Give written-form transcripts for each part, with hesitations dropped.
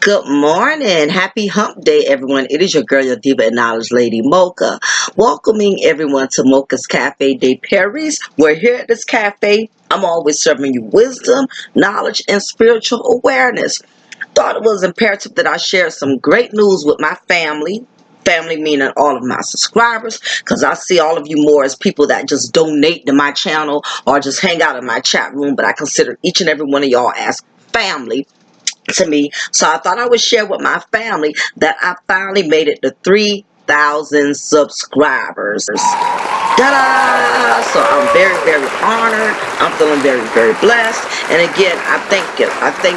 Good morning. Happy hump day, everyone. It is your girl, your diva and knowledge, Lady Mocha. Welcoming everyone to Mocha's Cafe de Paris. We're here at this cafe. I'm always serving you wisdom, knowledge, and spiritual awareness. Thought it was imperative that I share some great news with my family. Family meaning all of my subscribers, because I see all of you more as people that just donate to my channel or just hang out in my chat room, but I consider each and every one of y'all as family to me. So I thought I would share with my family that I finally made it to 3,000 subscribers. Ta-da! So I'm very honored. I'm feeling very blessed. And again, I thank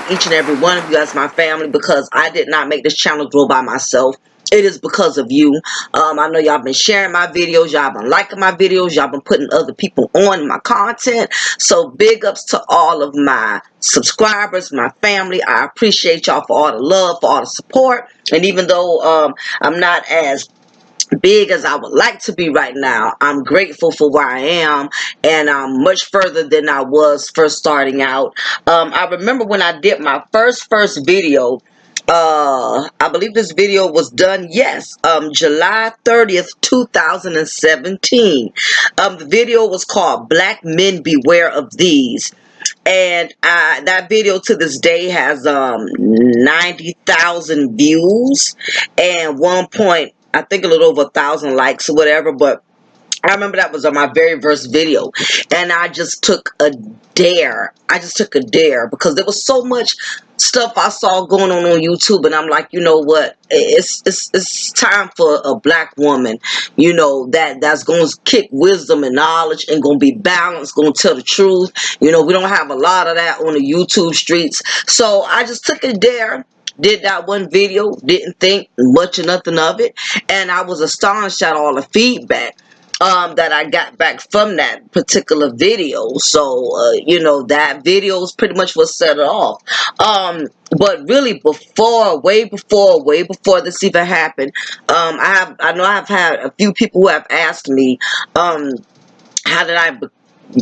each and every one of you as my family, because I did not make this channel grow by myself. It is because of you. I know y'all been sharing my videos, y'all been liking my videos, y'all been putting other people on my content. So big ups to all of my subscribers, my family. I appreciate y'all for all the love, for all the support. And even though I'm not as big as I would like to be right now, I'm grateful for where I am, and I'm much further than I was first starting out. I remember when I did my first video. I believe this video was done, yes, July 30th, 2017. The video was called Black Men Beware of These. And that video to this day has 90,000 views and I think a little over 1,000 likes or whatever. But I remember that was on my very first video, and I just took a dare. Because there was so much stuff I saw going on YouTube, and I'm like, you know what? It's time for a black woman, that's going to kick wisdom and knowledge and going to be balanced, going to tell the truth. We don't have a lot of that on the YouTube streets. So I just took a dare. Did that one video, didn't think much or nothing of it, and I was astonished at all the feedback that I got back from that particular video. So that video is pretty much what set it off. But really, way before this even happened, I know I've had a few people who have asked me, how did I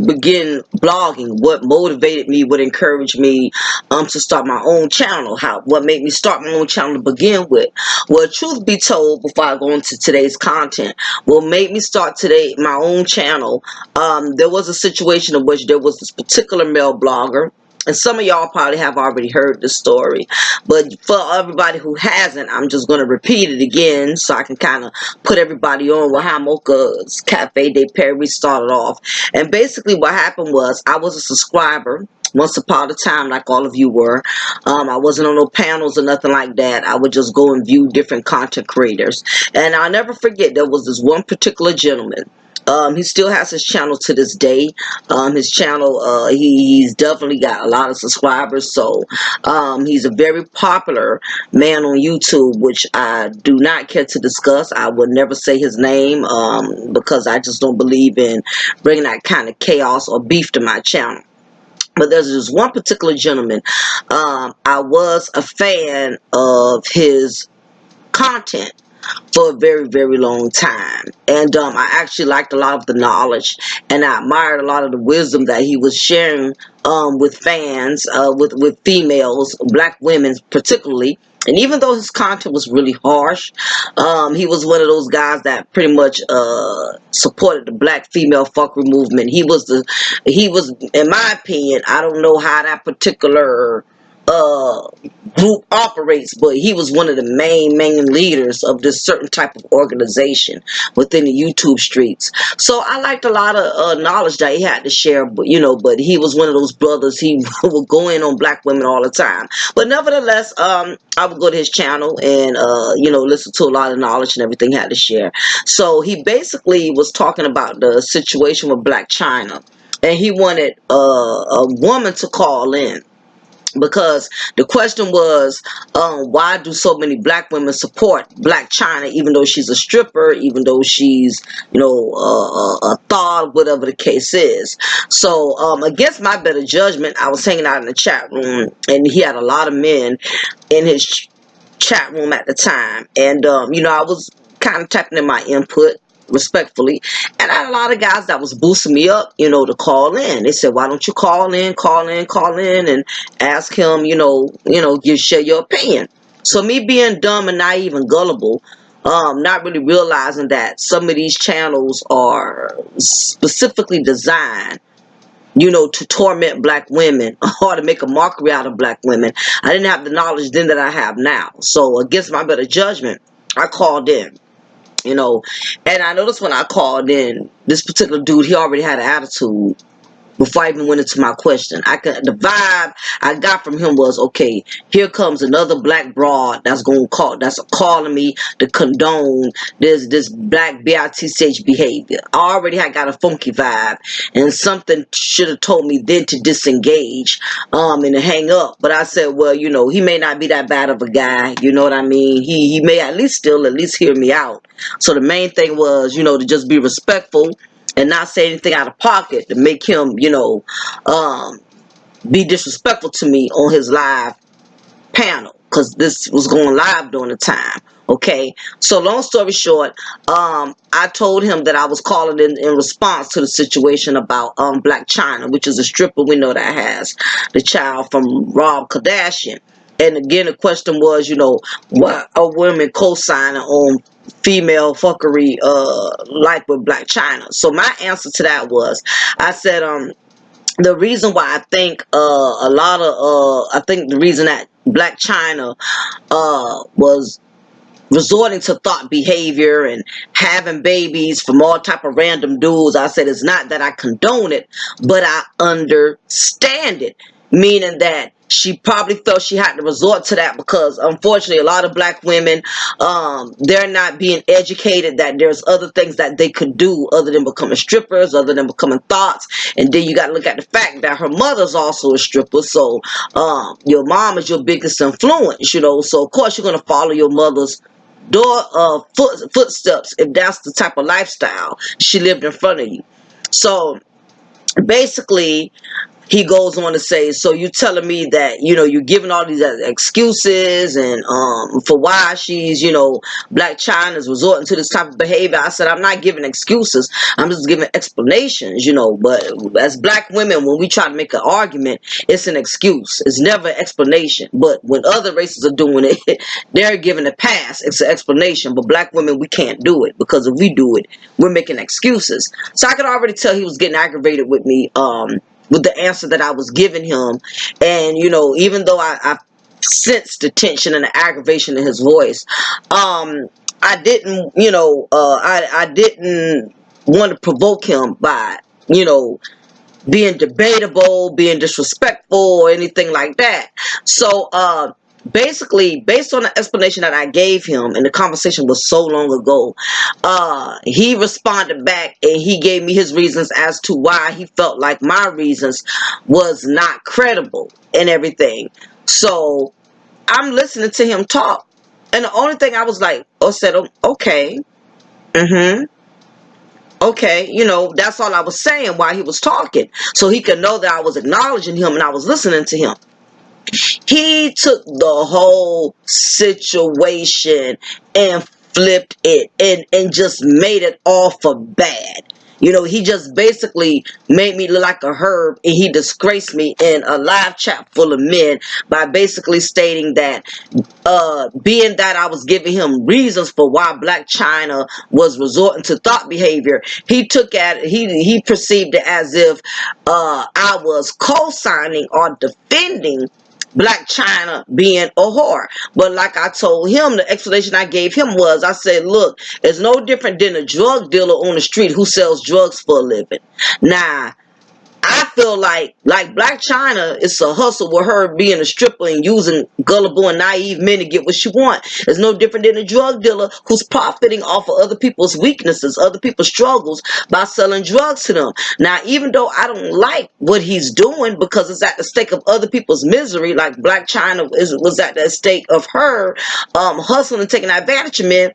begin blogging? What motivated me, what encouraged me to start my own channel? What made me start my own channel to begin with? Well, truth be told, before I go into today's content, what made me start my own channel, there was a situation in which there was this particular male blogger. And some of y'all probably have already heard the story, but for everybody who hasn't, I'm just going to repeat it again so I can kind of put everybody on with how Mocha's Cafe de Paris started off. And basically what happened was, I was a subscriber once upon a time, like all of you were. I wasn't on no panels or nothing like that. I would just go and view different content creators. And I'll never forget, there was this one particular gentleman. He still has his channel to this day. His channel, he's definitely got a lot of subscribers. So he's a very popular man on YouTube, which I do not care to discuss. I would never say his name because I just don't believe in bringing that kind of chaos or beef to my channel. But there's this one particular gentleman. I was a fan of his content for a very long time, and I actually liked a lot of the knowledge, and I admired a lot of the wisdom that he was sharing with fans, with females, black women particularly. And even though his content was really harsh, he was one of those guys that pretty much supported the black female fuckery movement. He was, in my opinion, I don't know how that particular group operates, but he was one of the main leaders of this certain type of organization within the YouTube streets. So I liked a lot of knowledge that he had to share, but he was one of those brothers. He would go in on black women all the time. But nevertheless, I would go to his channel and listen to a lot of knowledge and everything he had to share. So he basically was talking about the situation with Black China, and he wanted a woman to call in, because the question was, why do so many black women support Black China, even though she's a stripper, even though she's a thought, whatever the case is. So against my better judgment, I was hanging out in the chat room, and he had a lot of men in his chat room at the time, and I was kind of typing in my input respectfully, and I had a lot of guys that was boosting me up, to call in. They said, why don't you call in and ask him, share your opinion. So me being dumb and naive and gullible, not really realizing that some of these channels are specifically designed, to torment black women or to make a mockery out of black women. I didn't have the knowledge then that I have now. So against my better judgment, I called in, and I noticed when I called in, this particular dude, he already had an attitude before I even went into my question. The vibe I got from him was, okay, here comes another black broad that's calling me to condone this black BITCH behavior. I already had got a funky vibe, and something should have told me then to disengage, and to hang up. But I said, well, he may not be that bad of a guy. You know what I mean? He may at least hear me out. So the main thing was, to just be respectful and not say anything out of pocket to make him, be disrespectful to me on his live panel, because this was going live during the time. Okay, so long story short, I told him that I was calling in response to the situation about Black China, which is a stripper we know that has the child from Rob Kardashian. And again, the question was, what are women co-signing on female fuckery like with Black China? So my answer to that was, I said, the reason why I think I think the reason that Black China was resorting to thought behavior and having babies from all type of random dudes, I said it's not that I condone it, but I understand it. Meaning that she probably felt she had to resort to that because unfortunately a lot of black women, they're not being educated that there's other things that they could do other than becoming strippers, other than becoming thoughts. And then you got to look at the fact that her mother's also a stripper. So your mom is your biggest influence, so of course you're going to follow your mother's footsteps if that's the type of lifestyle she lived in front of you. So basically, he goes on to say, so you telling me that, you're giving all these excuses and for why she's, Black China's resorting to this type of behavior. I said, I'm not giving excuses. I'm just giving explanations, but as black women, when we try to make an argument, it's an excuse. It's never an explanation. But when other races are doing it, they're giving a pass. It's an explanation. But black women, we can't do it, because if we do it, we're making excuses. So I could already tell he was getting aggravated with me, with the answer that I was giving him. And, even though I sensed the tension and the aggravation in his voice, I didn't, I didn't want to provoke him by, being debatable, being disrespectful, or anything like that. So, basically, based on the explanation that I gave him, and the conversation was so long ago, he responded back and he gave me his reasons as to why he felt like my reasons was not credible and everything. So I'm listening to him talk, and the only thing I was like, said, okay, okay, that's all I was saying while he was talking, so he could know that I was acknowledging him and I was listening to him. He took the whole situation and flipped it and just made it all for bad. He just basically made me look like a herb, and he disgraced me in a live chat full of men by basically stating that, being that I was giving him reasons for why Black China was resorting to thought behavior, he perceived it as if I was co-signing or defending Black China being a whore. But like I told him, the explanation I gave him was, I said, look, it's no different than a drug dealer on the street who sells drugs for a living. Now, I feel like Black China is a hustle with her being a stripper and using gullible and naive men to get what she wants. It's no different than a drug dealer who's profiting off of other people's weaknesses, other people's struggles by selling drugs to them. Now, even though I don't like what he's doing because it's at the stake of other people's misery, like Black China was at the stake of her hustling and taking advantage of men,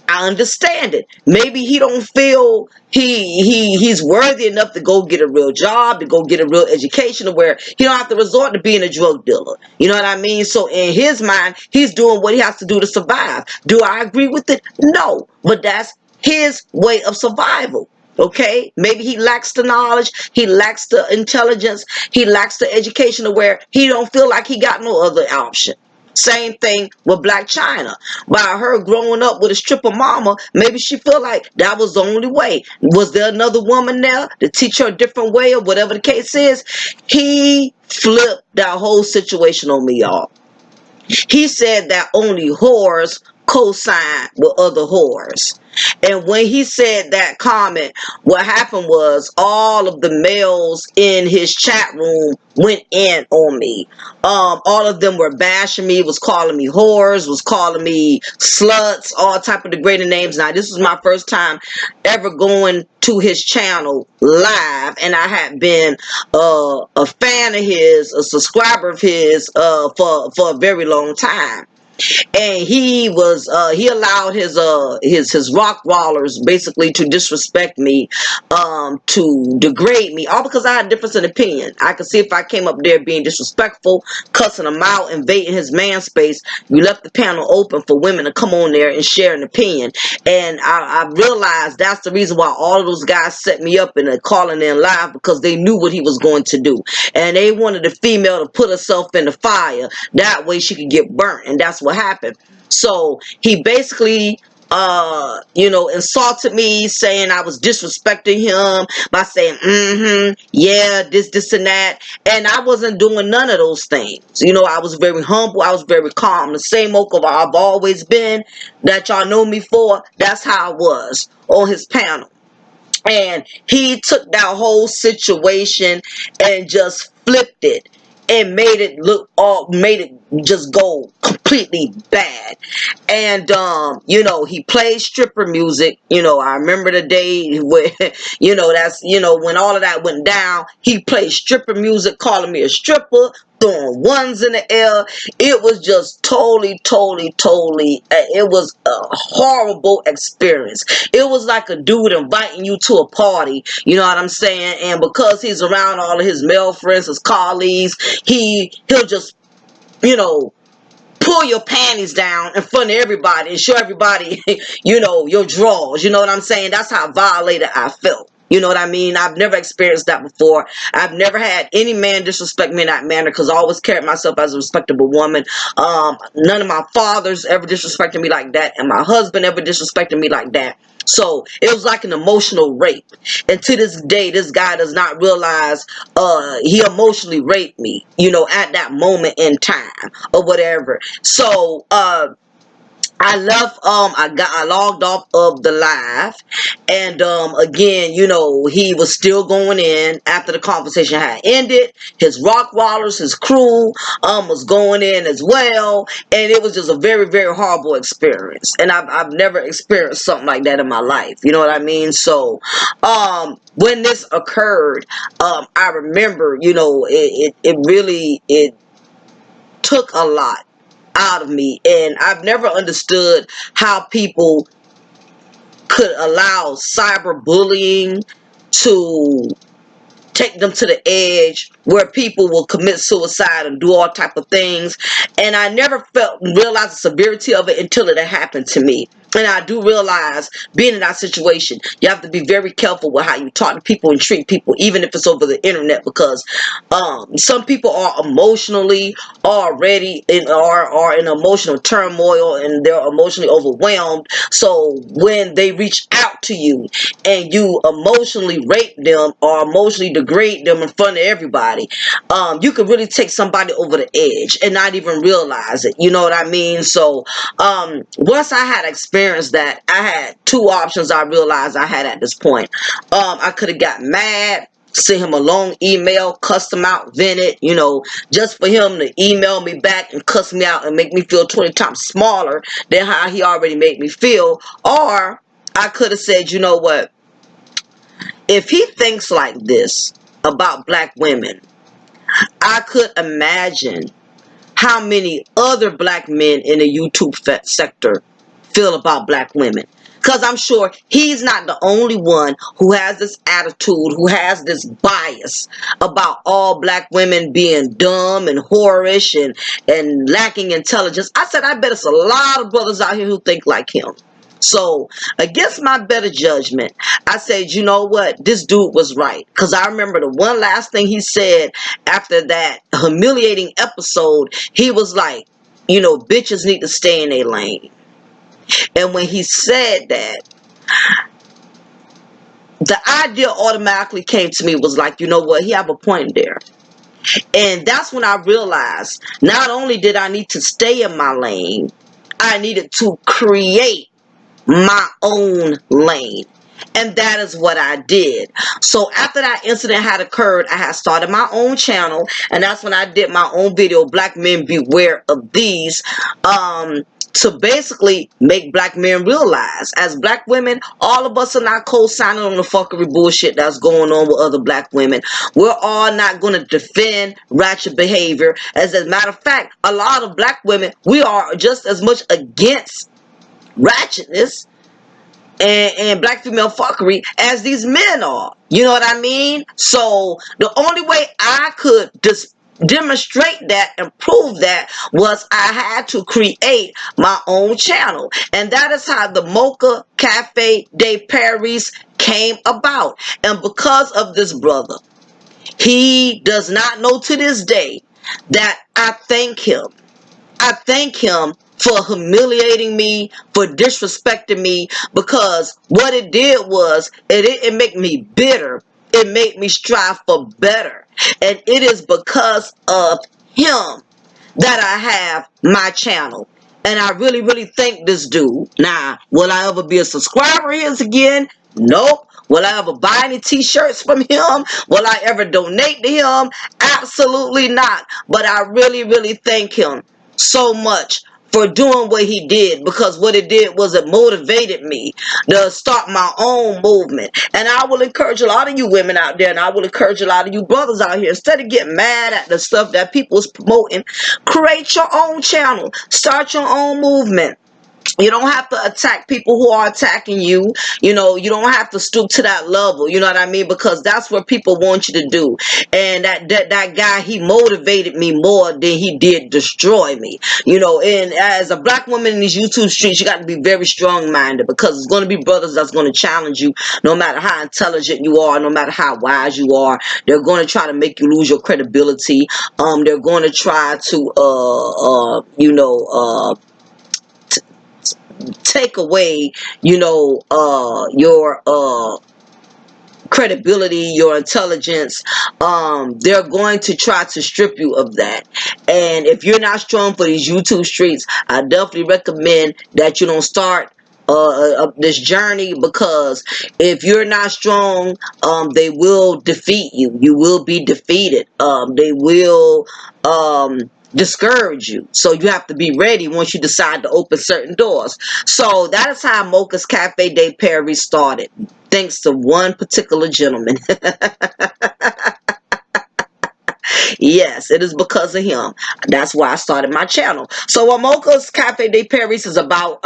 I understand it. Maybe he don't feel he's worthy enough to go get a real job, to go get a real education, to where he don't have to resort to being a drug dealer. You know what I mean? So in his mind, he's doing what he has to do to survive. Do I agree with it? No. But that's his way of survival. Okay? Maybe he lacks the knowledge, he lacks the intelligence, he lacks the education, to where he don't feel like he got no other option. Same thing with Black China. By her growing up with a stripper mama, maybe she feel like that was the only way. Was there another woman there to teach her a different way, or whatever the case is? He flipped that whole situation on me, y'all. He said that only whores co-sign with other whores. And when he said that comment, what happened was all of the males in his chat room went in on me. All of them were bashing me, was calling me whores, was calling me sluts, all type of degrading names. Now, this was my first time ever going to his channel live, and I had been a fan of his, a subscriber of his, for a very long time. And he allowed his rock wallers basically to disrespect me, to degrade me, all because I had a difference in opinion. I could see if I came up there being disrespectful, cussing him out, invading his man space, you left the panel open for women to come on there and share an opinion. And I realized that's the reason why all of those guys set me up and calling in live, because they knew what he was going to do, and they wanted the female to put herself in the fire, that way she could get burnt. And that's what happened. So he basically insulted me, saying I was disrespecting him by saying, yeah, this and that. And I wasn't doing none of those things. I was very humble. I was very calm. The same Mocha I've always been, that y'all know me for. That's how I was on his panel. And he took that whole situation and just flipped it and made it just go completely bad. And he played stripper music. I remember the day where that's when all of that went down. He played stripper music, calling me a stripper, throwing ones in the air. It was just totally, it was a horrible experience. It was like a dude inviting you to a party, you know what I'm saying? And because he's around all of his male friends, his colleagues, he'll just, pull your panties down in front of everybody and show everybody, your drawers. You know what I'm saying? That's how violated I felt. You know what I mean? I've never experienced that before. I've never had any man disrespect me in that manner, because I always carried myself as a respectable woman. None of my fathers ever disrespected me like that, and my husband ever disrespected me like that. So it was like an emotional rape. And to this day, this guy does not realize he emotionally raped me, at that moment in time or whatever. So I logged off of the live, and again, he was still going in after the conversation had ended. His rock wallers, his crew, was going in as well, and it was just a very, very horrible experience. And I've never experienced something like that in my life. You know what I mean? So, when this occurred, I remember, it took a lot out of me, and I've never understood how people could allow cyberbullying to take them to the edge where people will commit suicide and do all type of things. And I never realized the severity of it until it had happened to me. And I do realize, being in that situation, you have to be very careful with how you talk to people and treat people, even if it's over the internet, because some people are emotionally already are in emotional turmoil, and they're emotionally overwhelmed. So when they reach out to you and you emotionally rape them or emotionally degrade them in front of everybody, you could really take somebody over the edge and not even realize it. You know what I mean? So once I had experienced that, I had two options I realized I had at this point. I could have got mad, sent him a long email, cussed him out, vented, just for him to email me back and cuss me out and make me feel 20 times smaller than how he already made me feel. Or I could have said, you know what? If he thinks like this about black women, I could imagine how many other black men in the YouTube sector feel about black women. Because I'm sure he's not the only one who has this attitude, who has this bias about all black women being dumb and whorish and lacking intelligence. I said, I bet it's a lot of brothers out here who think like him. So, against my better judgment, I said, you know what? This dude was right. Because I remember the one last thing he said after that humiliating episode. He was like, bitches need to stay in their lane. And when he said that, the idea automatically came to me, was like, you know what, he have a point there. And that's when I realized, not only did I need to stay in my lane, I needed to create my own lane. And that is what I did. So after that incident had occurred, I had started my own channel, and that's when I did my own video, Black Men Beware of These, to basically make black men realize, as black women, all of us are not co-signing on the fuckery bullshit that's going on with other black women. We're all not going to defend ratchet behavior. As a matter of fact, a lot of black women, we are just as much against ratchetness and black female fuckery as these men are. You know what I mean? So the only way I could demonstrate that and prove that was I had to create my own channel. And that is how the Mocha Cafe de Paris came about. And because of this brother, he does not know to this day that I thank him. I thank him for humiliating me, for disrespecting me, because what it did was, it made me bitter. It made me strive for better. And it is because of him that I have my channel. And I really, really thank this dude. Now, will I ever be a subscriber of his again? Nope. Will I ever buy any t-shirts from him? Will I ever donate to him? Absolutely not. But I really, really thank him so much for doing what he did, because what it did was it motivated me to start my own movement. And I will encourage a lot of you women out there, and I will encourage a lot of you brothers out here, instead of getting mad at the stuff that people is promoting, create your own channel, start your own movement. You don't have to attack people who are attacking you. You don't have to stoop to that level. You know what I mean? Because that's what people want you to do. And that guy, he motivated me more than he did destroy me. And as a black woman in these YouTube streets, you got to be very strong-minded, because it's going to be brothers that's going to challenge you, no matter how intelligent you are, no matter how wise you are. They're going to try to make you lose your credibility. They're going to try to, take away, your credibility, your intelligence. They're going to try to strip you of that. And if you're not strong for these YouTube streets, I definitely recommend that you don't start this journey, because if you're not strong, they will defeat you. You will be defeated. They will discourage you. So you have to be ready once you decide to open certain doors. So that is how Mocha's Cafe de Paris started, thanks to one particular gentleman. Yes, it is because of him. That's why I started my channel. So what Mocha's Cafe de Paris is about,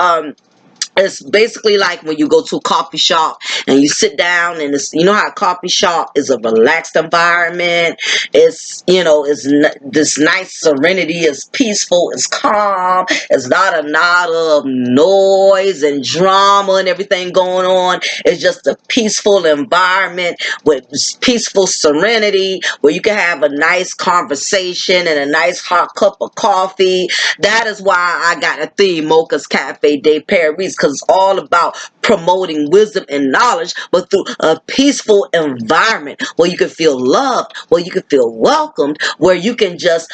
it's basically like when you go to a coffee shop and you sit down, and it's, how a coffee shop is a relaxed environment. This nice serenity, it's peaceful, it's calm, it's not a lot of noise and drama and everything going on. It's just a peaceful environment with peaceful serenity, where you can have a nice conversation and a nice hot cup of coffee. That is why I got a theme, Mocha's Cafe de Paris, because it's all about promoting wisdom and knowledge, but through a peaceful environment where you can feel loved, where you can feel welcomed, where you can just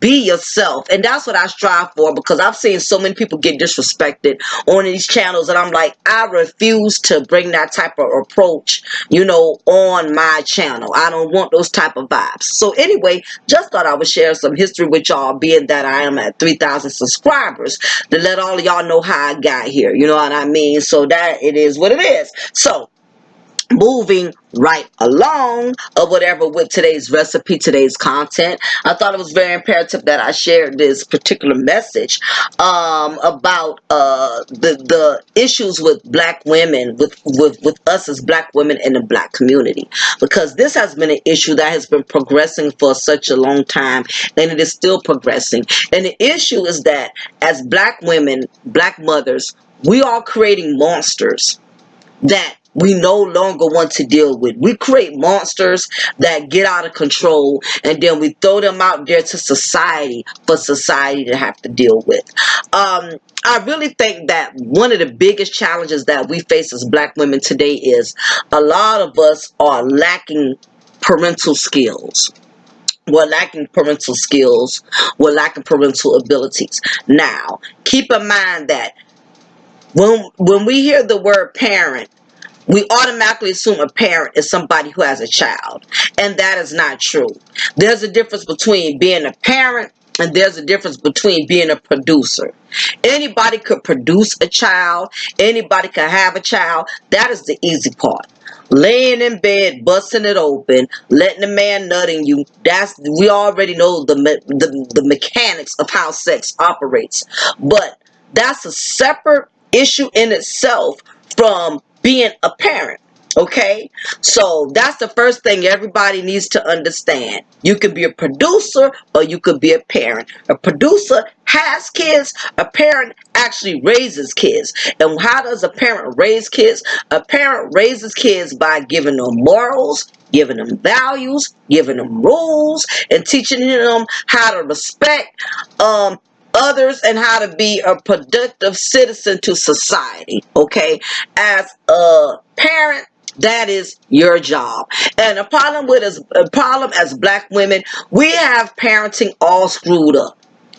be yourself. And that's what I strive for, because I've seen so many people get disrespected on these channels, and I'm like, I refuse to bring that type of approach, on my channel. I don't want those type of vibes. So anyway, just thought I would share some history with y'all, being that I am at 3,000 subscribers, to let all of y'all know how I got here. You know what I mean? So that it is what it is. So moving right along, or whatever, with today's recipe, today's content, I thought it was very imperative that I shared this particular message about the issues with black women, with us as black women in the black community, because this has been an issue that has been progressing for such a long time, and it is still progressing. And the issue is that as black women, black mothers, we are creating monsters that we no longer want to deal with. We create monsters that get out of control, and then we throw them out there to society for society to have to deal with. I really think that one of the biggest challenges that we face as black women today is a lot of us are lacking parental skills. We're lacking parental skills. We're lacking parental abilities. Now, keep in mind that when we hear the word parent, we automatically assume a parent is somebody who has a child, and that is not true. There's a difference between being a parent, and there's a difference between being a producer. Anybody could produce a child. Anybody could have a child. That is the easy part. Laying in bed, busting it open, letting the man nut in you. We already know the mechanics of how sex operates. But that's a separate issue in itself from being a parent. Okay, so that's the first thing everybody needs to understand. You could be a producer or you could be a parent. A producer has kids. A parent actually raises kids. And how does a parent raise kids? A parent raises kids by giving them morals, giving them values, giving them rules, and teaching them how to respect others and how to be a productive citizen to society. Okay, as a parent, that is your job. And a problem as black women, we have parenting all screwed up.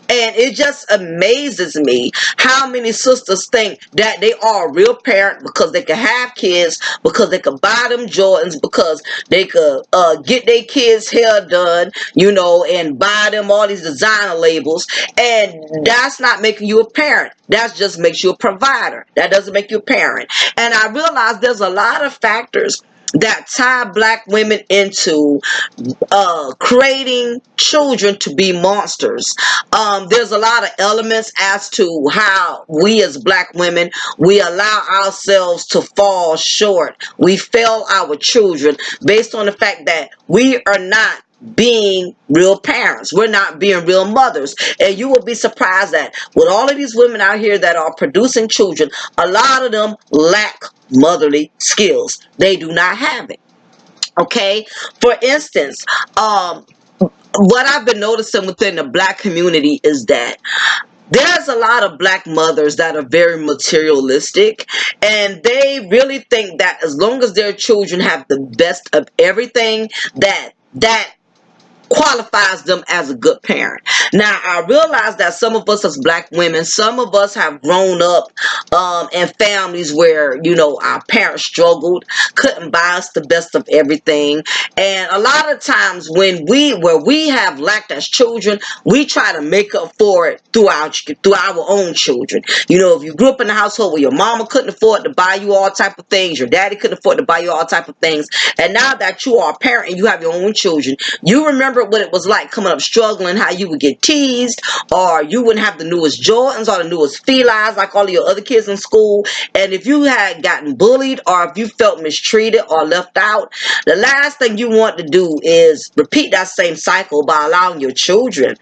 And it just amazes me how many sisters think that they are a real parent because they can have kids, because they can buy them Jordans, because they could get their kids' hair done, and buy them all these designer labels. And that's not making you a parent. That just makes you a provider. That doesn't make you a parent. And I realize there's a lot of factors that tie black women into creating children to be monsters. There's a lot of elements as to how we as black women, we allow ourselves to fall short. We fail our children based on the fact that we are not being real parents. We're not being real mothers. And you will be surprised that with all of these women out here that are producing children, a lot of them lack motherly skills. They do not have it. Okay, for instance, what I've been noticing within the black community is that there's a lot of black mothers that are very materialistic, and they really think that as long as their children have the best of everything, that qualifies them as a good parent. Now, I realize that some of us as black women, some of us have grown up in families where, our parents struggled, couldn't buy us the best of everything. And a lot of times where we have lacked as children, we try to make up for it through our own children. If you grew up in a household where your mama couldn't afford to buy you all type of things, your daddy couldn't afford to buy you all type of things, and now that you are a parent and you have your own children, you remember what it was like coming up struggling, how you would get teased, or you wouldn't have the newest Jordans or the newest felines like all of your other kids in school. And if you had gotten bullied or if you felt mistreated or left out, the last thing you want to do is repeat that same cycle by allowing your children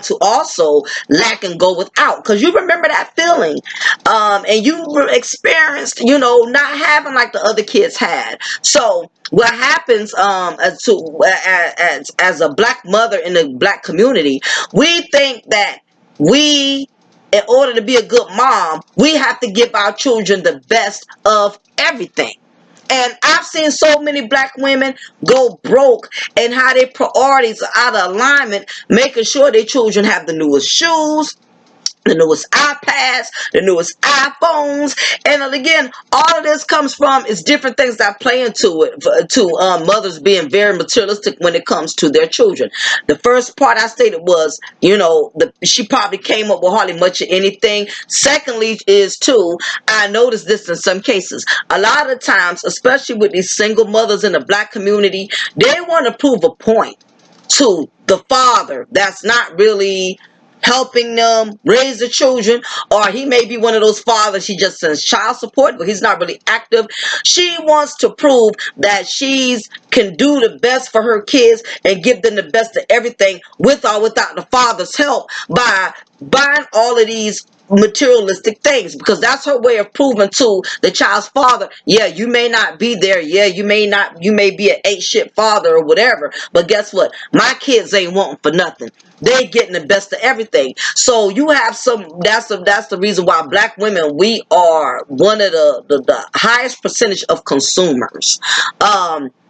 to also lack and go without, because you remember that feeling, and you experienced, not having like the other kids had. So what happens as a black mother in the black community, we think that in order to be a good mom, we have to give our children the best of everything. And I've seen so many black women go broke and how their priorities are out of alignment, making sure their children have the newest shoes, the newest iPads, the newest iPhones. And again, all of this comes from is different things that play into it, to mothers being very materialistic when it comes to their children. The first part I stated was, she probably came up with hardly much of anything. Secondly is too, I noticed this in some cases. A lot of times, especially with these single mothers in the black community, they want to prove a point to the father that's not really helping them raise the children, or he may be one of those fathers, he just sends child support but he's not really active. She wants to prove that she's can do the best for her kids and give them the best of everything with or without the father's help by buying all of these materialistic things, because that's her way of proving to the child's father, yeah, you may not be there, yeah, you may be an ain't shit father or whatever, but guess what, my kids ain't wanting for nothing, they getting the best of everything. So you have that's the reason why black women, we are one of the highest percentage of consumers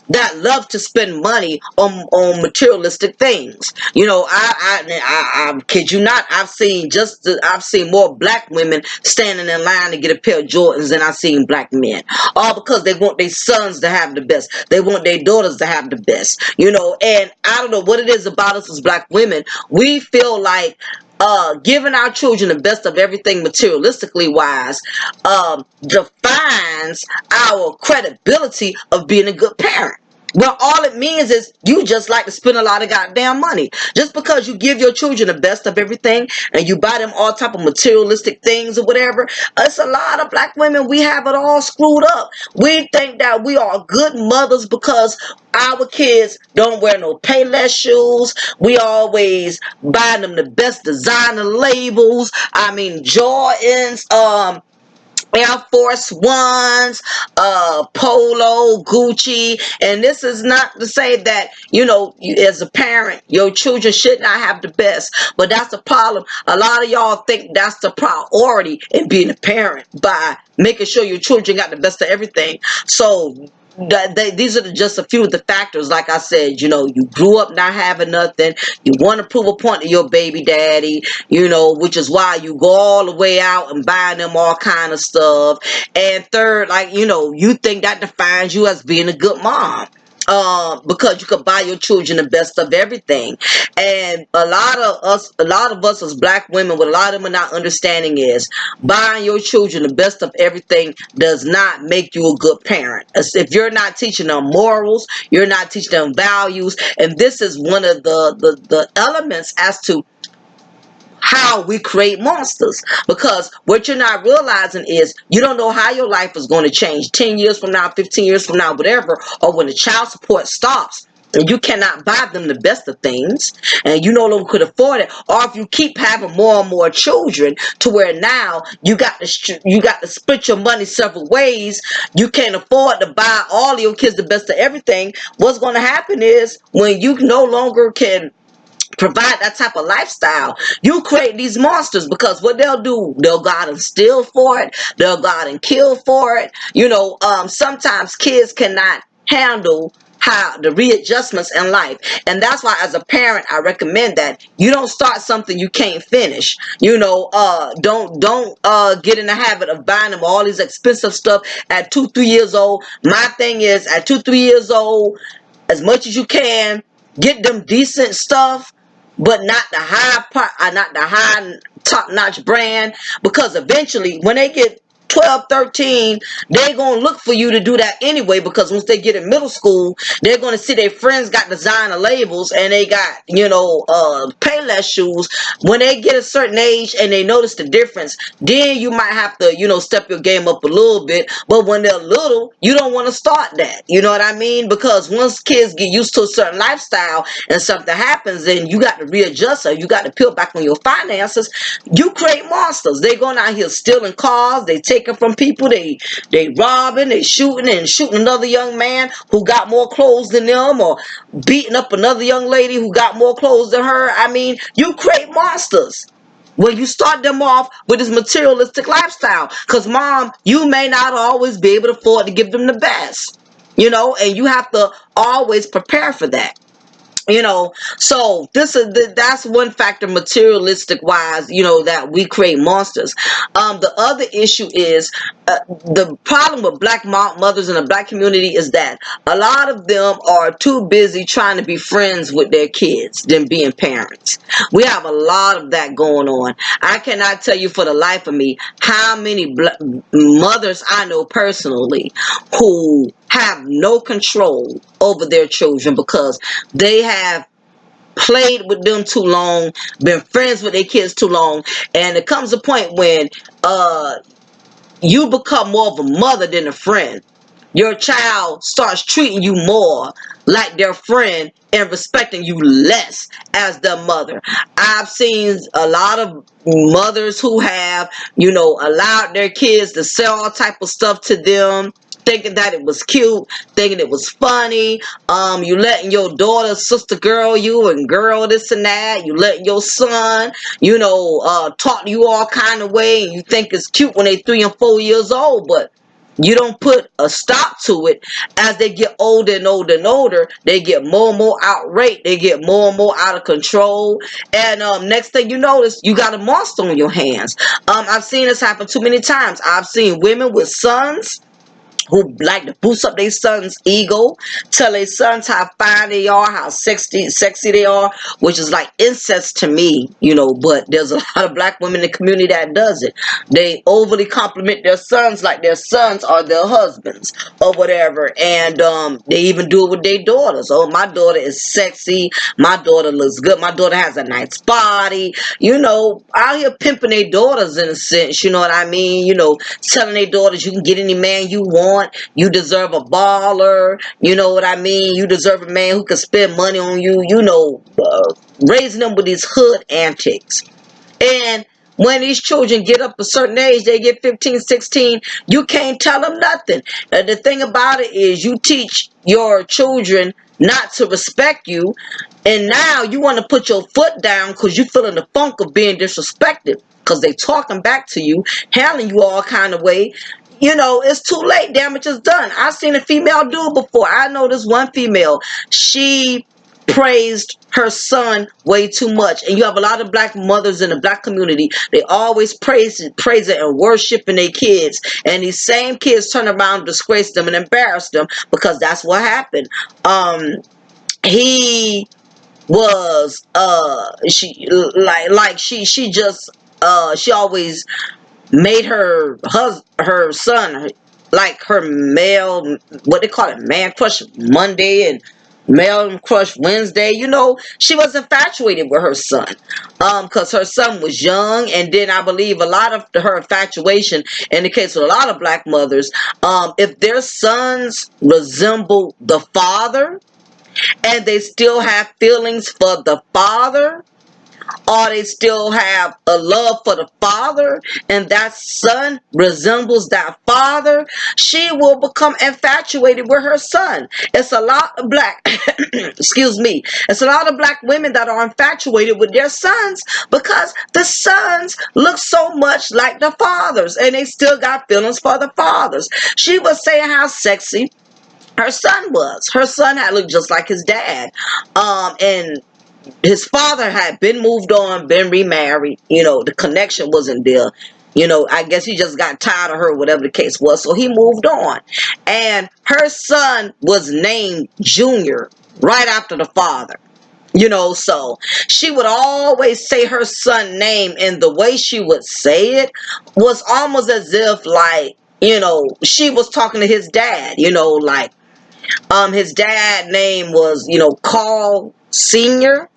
that love to spend money on materialistic things. You know, I kid you not, I've seen more black women standing in line to get a pair of Jordans than I've seen black men. All because they want their sons to have the best. They want their daughters to have the best. You know, and I don't know what it is about us as black women. We feel like giving our children the best of everything materialistically wise defines our credibility of being a good parent. Well, all it means is you just like to spend a lot of goddamn money. Just because you give your children the best of everything and you buy them all type of materialistic things or whatever, it's a lot of black women, we have it all screwed up. We think that we are good mothers because our kids don't wear no Payless shoes. We always buy them the best designer labels. I mean, Jordans, Air Force Ones, Polo, Gucci, and this is not to say that, you know, you, as a parent, your children should not have the best, but that's the problem. A lot of y'all think that's the priority in being a parent, by making sure your children got the best of everything. So these are just a few of the factors. Like I said, you know, you grew up not having nothing. You want to prove a point to your baby daddy, you know, which is why you go all the way out and buying them all kind of stuff. And third, like, you know, you think that defines you as being a good mom. Because you could buy your children the best of everything. And a lot of us as black women, what a lot of them are not understanding is buying your children the best of everything does not make you a good parent. If you're not teaching them morals, you're not teaching them values, and this is one of the elements as to how we create monsters. Because what you're not realizing is you don't know how your life is going to change 10 years from now, 15 years from now, whatever, or when the child support stops and you cannot buy them the best of things and you no longer could afford it, or if you keep having more and more children to where now you got to split your money several ways, you can't afford to buy all of your kids the best of everything. What's going to happen is when you no longer can provide that type of lifestyle, you create these monsters, because what they'll do, they'll go out and steal for it, they'll go out and kill for it. You know, sometimes kids cannot handle how the readjustments in life, and that's why as a parent I recommend that you don't start something you can't finish. You know, don't get in the habit of buying them all these expensive stuff at 2-3 years old. My thing is, at 2-3 years old, as much as you can, get them decent stuff, but not the not the high top notch brand, because eventually when they get 12, 13, they're going to look for you to do that anyway, because once they get in middle school, they're going to see their friends got designer labels and they got, you know, Payless shoes. When they get a certain age and they notice the difference, then you might have to, you know, step your game up a little bit. But when they're little, you don't want to start that. You know what I mean? Because once kids get used to a certain lifestyle and something happens, then you got to readjust, or you got to peel back on your finances. You create monsters. They going out here stealing cars, they taking from people, they robbing, they shooting and shooting another young man who got more clothes than them, or beating up another young lady who got more clothes than her. I mean, you create monsters when you start them off with this materialistic lifestyle. Because mom, you may not always be able to afford to give them the best, you know, and you have to always prepare for that. You know, so that's one factor, materialistic wise, you know, that we create monsters. The other issue is the problem with black mothers in the black community is that a lot of them are too busy trying to be friends with their kids than being parents. We have a lot of that going on. I cannot tell you for the life of me how many mothers I know personally who have no control over their children because they have played with them too long, been friends with their kids too long, and it comes a point when you become more of a mother than a friend. your child starts treating you more like their friend and respecting you less as their mother. I've seen a lot of mothers who have, allowed their kids to sell all type of stuff to them, thinking that it was cute, thinking it was funny. You letting your daughter sister girl you and girl this and that. You letting your son, talk to you all kind of way, and you think it's cute when they 3 and 4 years old, but you don't put a stop to it. As they get older and older and older, they get more and more outraged. They get more and more out of control. And next thing you notice, you got a monster on your hands. I've seen this happen too many times. I've seen women with sons who like to boost up their son's ego, tell their sons how fine they are, how sexy they are, which is like incest to me, but there's a lot of black women in the community that does it. They overly compliment their sons like their sons are their husbands or whatever, and they even do it with their daughters. Oh, my daughter is sexy, my daughter looks good, my daughter has a nice body, out here pimping their daughters in a sense, you know what I mean, telling their daughters you can get any man you want, you deserve a baller, you know what I mean, you deserve a man who can spend money on you, raising them with these hood antics. And when these children get up a certain age, they get 15, 16, you can't tell them nothing. The thing about it is you teach your children not to respect you, and now you want to put your foot down because you feeling the funk of being disrespected because they talking back to you, handling you all kind of way. It's too late. Damage is done. I've seen a female do it before. I know this one female. She praised her son way too much, and you have a lot of black mothers in the black community. They always praise it and worshiping their kids, and these same kids turn around and disgrace them and embarrass them because that's what happened. He was she like she just she always made her son like her male, what they call it, man crush Monday and male crush Wednesday. She was infatuated with her son because her son was young, and then I believe a lot of her infatuation in the case of a lot of black mothers, if their sons resemble the father and they still have feelings for the father, or they still have a love for the father, and that son resembles that father, she will become infatuated with her son. It's a lot of black excuse me, it's a lot of black women that are infatuated with their sons because the sons look so much like the fathers, and they still got feelings for the fathers. She was saying how sexy her son was. Her son had looked just like his dad, and his father had been moved on, been remarried. The connection wasn't there. I guess he just got tired of her, whatever the case was. So he moved on. And her son was named Junior right after the father. So she would always say her son's name, and the way she would say it was almost as if like, she was talking to his dad, like his dad name was, Carl Senior.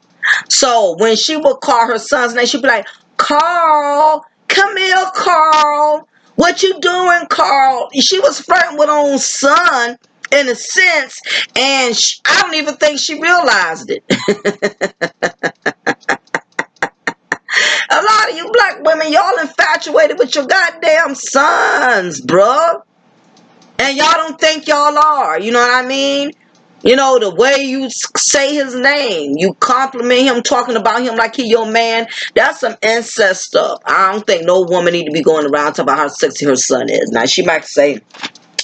So when she would call her son's name, she'd be like, Carl, come here, Carl. What you doing, Carl? She was flirting with her own son in a sense, and I don't even think she realized it. A lot of you black women, y'all infatuated with your goddamn sons, bruh. And y'all don't think y'all are. You know what I mean? The way you say his name, you compliment him, talking about him like he your man, that's some incest stuff. I don't think no woman need to be going around talking about how sexy her son is. Now, she might say,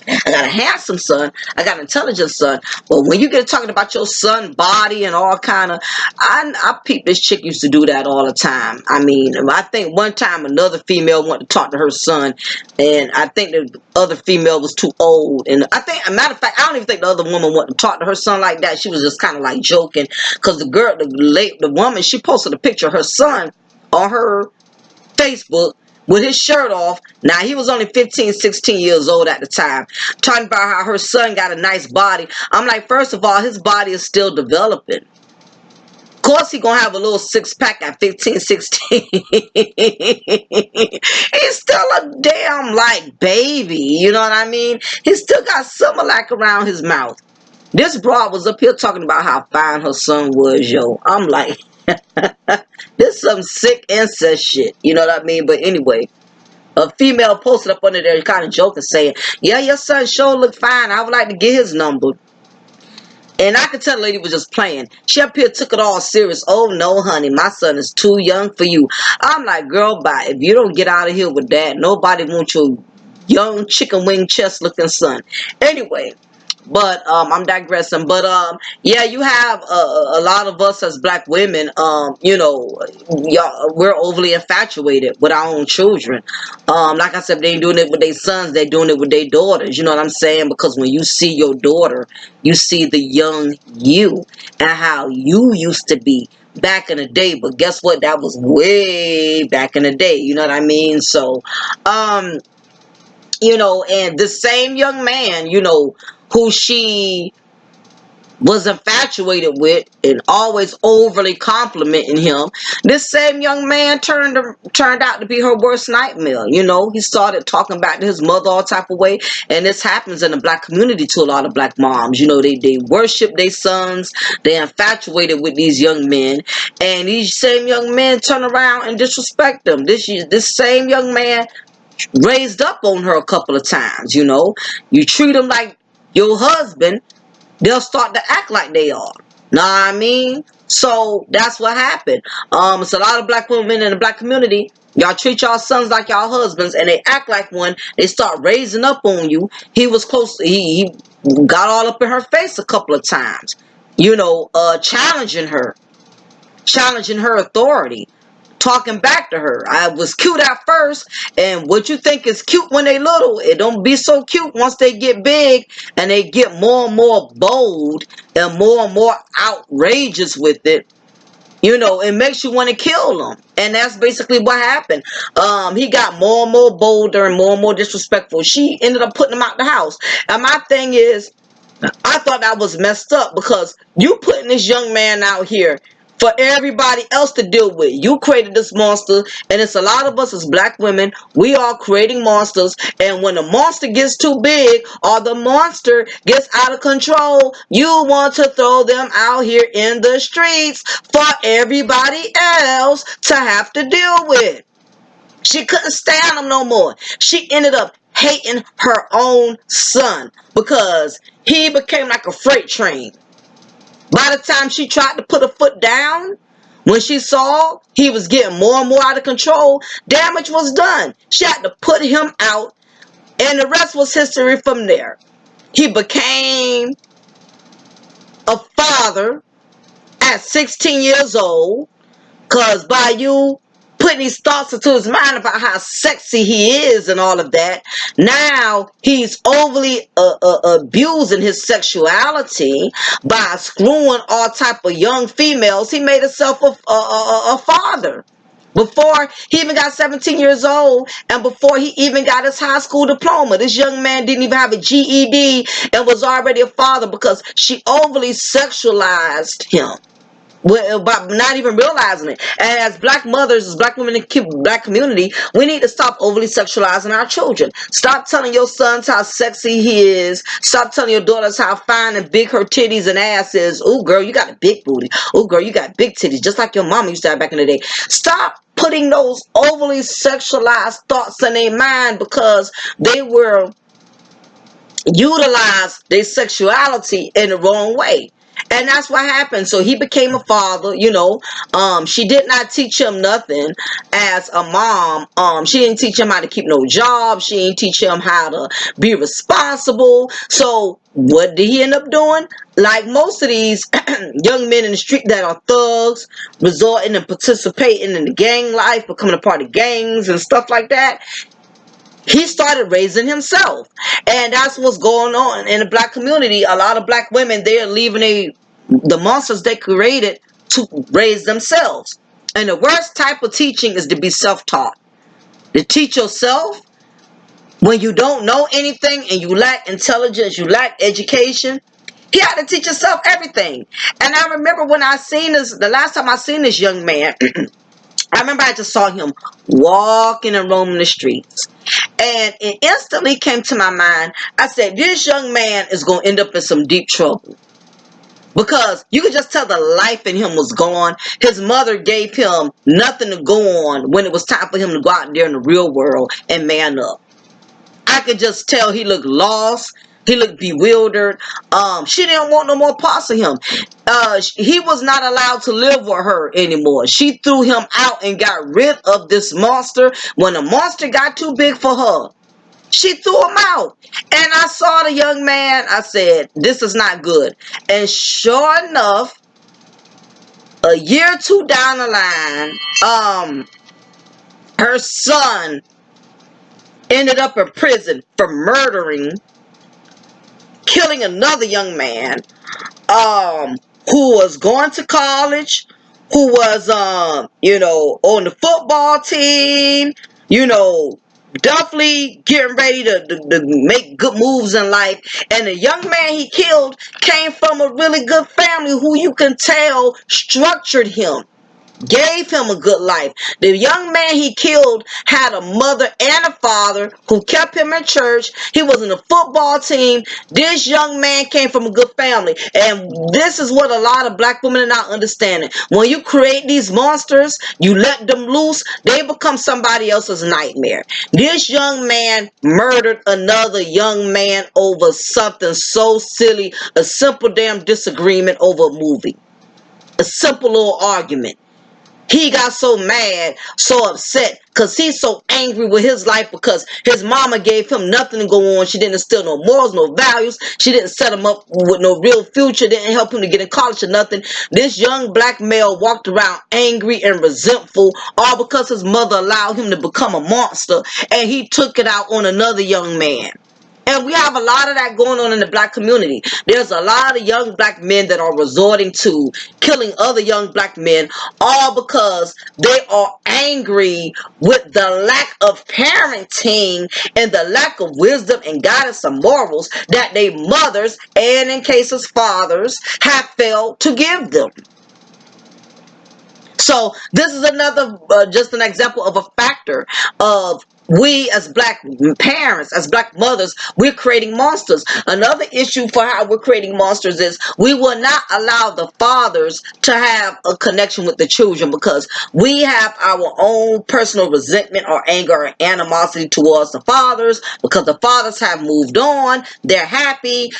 I got a handsome son, I got an intelligent son, but when you get talking about your son body and all kind of, I peep this chick used to do that all the time. I mean, I think one time another female wanted to talk to her son, and I think the other female was too old, and I think, a matter of fact, I don't even think the other woman wanted to talk to her son like that. She was just kind of like joking, because the woman, she posted a picture of her son on her Facebook with his shirt off. Now, he was only 15, 16 years old at the time. Talking about how her son got a nice body. I'm like, first of all, his body is still developing. course he gonna have a little six-pack at 15, 16. He's still a damn like baby. You know what I mean? He still got Similac around his mouth. This broad was up here talking about how fine her son was, yo. I'm like, this some sick incest shit. You know what I mean? But anyway, a female posted up under there kind of joking saying, yeah, your son sure look fine. I would like to get his number. And I could tell the lady was just playing. She up here took it all serious. Oh, no, honey, my son is too young for you. I'm like, girl, bye. If you don't get out of here with that, nobody wants your young chicken wing chest looking son. Anyway, but I'm digressing. But yeah, you have a lot of us as black women, you know, y'all, we're overly infatuated with our own children. Like I said, they ain't doing it with their sons, they're doing it with their daughters. You know what I'm saying? Because when you see your daughter, you see the young you and how you used to be back in the day. But guess what? That was way back in the day. You know what I mean? So, you know, and the same young man, you know, who she was infatuated with and always overly complimenting him, this same young man turned out to be her worst nightmare. You know, he started talking back to his mother all type of way, and this happens in the black community to a lot of black moms. You know, they worship their sons, they infatuated with these young men, and these same young men turn around and disrespect them. This same young man raised up on her a couple of times. You know, you treat them like your husband, they'll start to act like they are. Know what I mean? So that's what happened. It's a lot of black women in the black community. Y'all treat y'all sons like y'all husbands, and they act like one. They start raising up on you. He was close. He got all up in her face a couple of times. You know, challenging her authority, talking back to her. I was cute at first, and what you think is cute when they little, it don't be so cute once they get big and they get more and more bold and more outrageous with it. You know, it makes you want to kill them. And that's basically what happened. He got more and more bolder and more disrespectful. She ended up putting him out the house. And my thing is, I thought that was messed up, because you putting this young man out here for everybody else to deal with. You created this monster, and it's a lot of us as black women. We are creating monsters, and when the monster gets too big or the monster gets out of control, you want to throw them out here in the streets for everybody else to have to deal with. She couldn't stand him no more. She ended up hating her own son because he became like a freight train. By the time she tried to put a foot down, when she saw he was getting more and more out of control, damage was done. She had to put him out, and the rest was history from there. He became a father at 16 years old, because by you putting these thoughts into his mind about how sexy he is and all of that, now he's overly abusing his sexuality by screwing all type of young females. He made himself a father before he even got 17 years old, and before he even got his high school diploma. This young man didn't even have a GED and was already a father because she overly sexualized him, but not even realizing it. And as black mothers, as black women in the black community, we need to stop overly sexualizing our children. Stop telling your sons how sexy he is. Stop telling your daughters how fine and big her titties and ass is. Oh, girl, you got a big booty. Oh, girl, you got big titties, just like your mama used to have back in the day. Stop putting those overly sexualized thoughts in their mind, because they were utilized their sexuality in the wrong way. And that's what happened. So he became a father. You know, she did not teach him nothing as a mom. She didn't teach him how to keep no job. She didn't teach him how to be responsible. So what did he end up doing? Like most of these young men in the street that are thugs, resorting and participating in the gang life, becoming a part of gangs and stuff like that, he started raising himself. And that's what's going on in the black community. A lot of black women, they're leaving the monsters they created to raise themselves. And the worst type of teaching is to be self-taught. To teach yourself when you don't know anything and you lack intelligence, you lack education. He had to teach himself everything. And I remember when I seen this, the last time I seen this young man, I remember I just saw him walking and roaming the streets. And it instantly came to my mind. I said, this young man is going to end up in some deep trouble. Because you could just tell the life in him was gone. His mother gave him nothing to go on when it was time for him to go out there in the real world and man up. I could just tell he looked lost. He looked bewildered. She didn't want no more parts of him. He was not allowed to live with her anymore. She threw him out and got rid of this monster. When the monster got too big for her, she threw him out. And I saw the young man. I said, this is not good. And sure enough, a year or two down the line, her son ended up in prison for murdering, killing another young man, who was going to college, who was, on the football team, definitely getting ready to make good moves in life. And the young man he killed came from a really good family who you can tell structured him, gave him a good life. The young man he killed had a mother and a father who kept him in church. He was in a football team. This young man came from a good family. And this is what a lot of black women are not understanding. When you create these monsters, you let them loose, they become somebody else's nightmare. This young man murdered another young man over something so silly, a simple damn disagreement over a movie, a simple little argument. He got so mad, so upset, because he's so angry with his life because his mama gave him nothing to go on. She didn't instill no morals, no values. She didn't set him up with no real future, didn't help him to get in college or nothing. This young black male walked around angry and resentful, all because his mother allowed him to become a monster, and he took it out on another young man. And we have a lot of that going on in the black community. There's a lot of young black men that are resorting to killing other young black men, all because they are angry with the lack of parenting and the lack of wisdom and guidance and morals that their mothers, and in cases fathers, have failed to give them. So this is another, just an example of a factor of we as black parents, as black mothers, we're creating monsters. Another issue for how we're creating monsters is we will not allow the fathers to have a connection with the children because we have our own personal resentment or anger or animosity towards the fathers because the fathers have moved on. They're happy.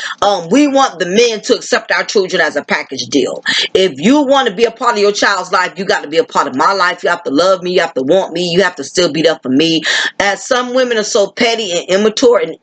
We want the men to accept our children as a package deal. If you want to be a part of your child's life, you got to be a part of my life. You have to love me. You have to want me. You have to still be there for me. As some women are so petty and immature and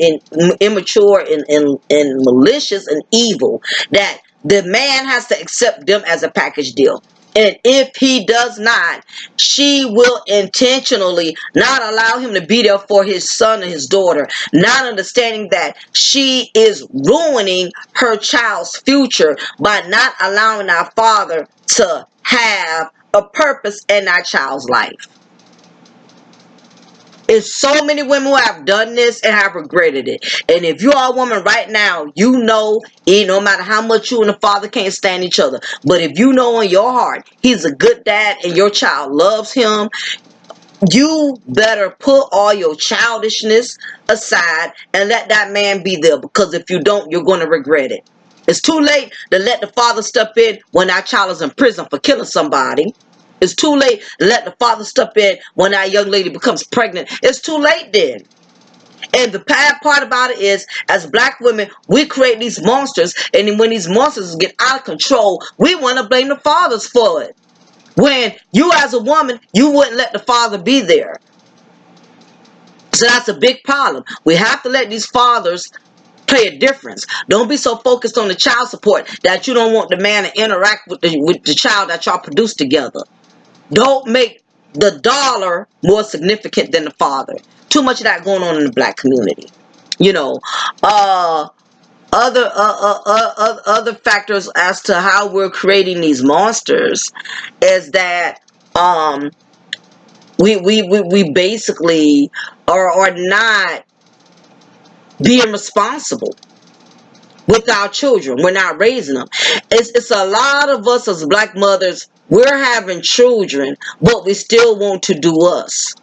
malicious and evil that the man has to accept them as a package deal. And if he does not, she will intentionally not allow him to be there for his son and his daughter, not understanding that she is ruining her child's future by not allowing our father to have a purpose in our child's life. There's so many women who have done this and have regretted it. And if you are a woman right now, you know, no matter how much you and the father can't stand each other, but if you know in your heart he's a good dad and your child loves him, you better put all your childishness aside and let that man be there. Because if you don't, you're going to regret it. It's too late to let the father step in when our child is in prison for killing somebody. It's too late to let the father step in when our young lady becomes pregnant. It's too late then. And the bad part about it is, as black women, we create these monsters. And then when these monsters get out of control, we want to blame the fathers for it. When you as a woman, you wouldn't let the father be there. So that's a big problem. We have to let these fathers play a difference. Don't be so focused on the child support that you don't want the man to interact with the child that y'all produce together. Don't make the dollar more significant than the father. Too much of that going on in the black community. Other factors as to how we're creating these monsters is that we basically are not being responsible. with our children. We're not raising them. It's a lot of us as black mothers, we're having children, but we still want to do us.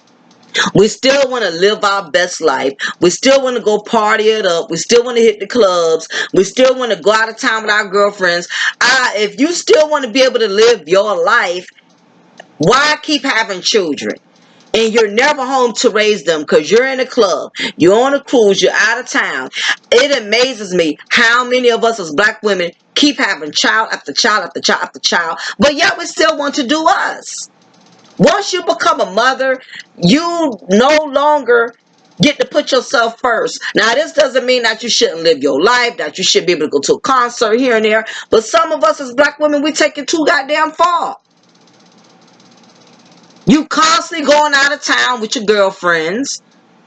We still want to live our best life. We still want to go party it up. We still want to hit the clubs. We still want to go out of town with our girlfriends. If you still want to be able to live your life, why keep having children? And you're never home to raise them because you're in a club, you're on a cruise, you're out of town. It amazes me how many of us as black women keep having child after child after child after child, but yet we still want to do us. Once you become a mother, you no longer get to put yourself first. Now, this doesn't mean that you shouldn't live your life, that you should be able to go to a concert here and there, but some of us as black women, we take it too goddamn far. You constantly going out of town with your girlfriends.